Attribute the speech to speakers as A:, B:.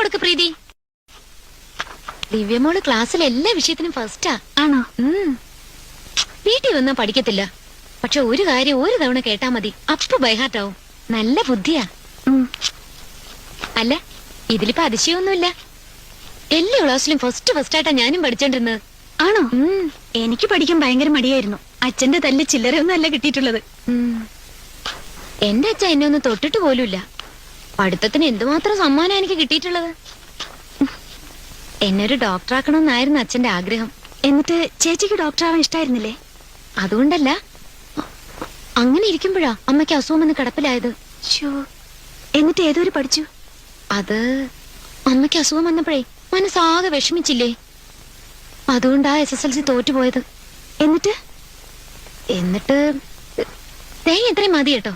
A: കൊടുക്ക് പ്രീതി. ദിവ്യമോള് ക്ലാസ്സിൽ എല്ലാ വിഷയത്തിനും ഫസ്റ്റാ.
B: ആണോ?
A: വീട്ടിൽ വന്നാ പഠിക്കത്തില്ല. പക്ഷെ ഒരു കാര്യം ഒരു തവണ കേട്ടാ മതി, അപ്പൊ ബൈഹാർട്ടാവും. നല്ല ബുദ്ധിയാ. അല്ല, ഇതിലിപ്പോ അതിശയൊന്നുമില്ല. എല്ലാ ക്ലാസ്സിലും ഫസ്റ്റായിട്ടാ ഞാനും പഠിച്ചോണ്ടിരുന്നത്.
B: ആണോ? എനിക്ക് പഠിക്കാൻ ഭയങ്കര മടിയായിരുന്നു. അച്ഛന്റെ തല്ല് ചില്ലറയൊന്നും അല്ല കിട്ടിയിട്ടുള്ളത്.
A: എന്റെ അച്ഛൻ എന്നെ ഒന്നും തൊട്ടിട്ട് പോലുമില്ല. പഠിത്തത്തിന് എന്തുമാത്രം സമ്മാനം എനിക്ക് കിട്ടിയിട്ടുള്ളത്. എന്നൊരു ഡോക്ടറാക്കണമെന്നായിരുന്നു അച്ഛന്റെ ആഗ്രഹം.
B: എന്നിട്ട് ചേച്ചിക്ക് ഡോക്ടറാവാൻ ഇഷ്ടായിരുന്നില്ലേ?
A: അതുകൊണ്ടല്ല, അങ്ങനെ ഇരിക്കുമ്പോഴാ അമ്മയ്ക്ക് അസുഖം വന്ന് കിടപ്പിലായത്.
B: എന്നിട്ട് ഏതൊരു പഠിച്ചു?
A: അത് അമ്മയ്ക്ക് അസുഖം വന്നപ്പോഴേ മനസ്സാകെ വിഷമിച്ചില്ലേ, അതുകൊണ്ടാ SSLC തോറ്റുപോയത്.
B: എന്നിട്ട്
A: തേങ്ങ ഇത്രയും മതി കേട്ടോ.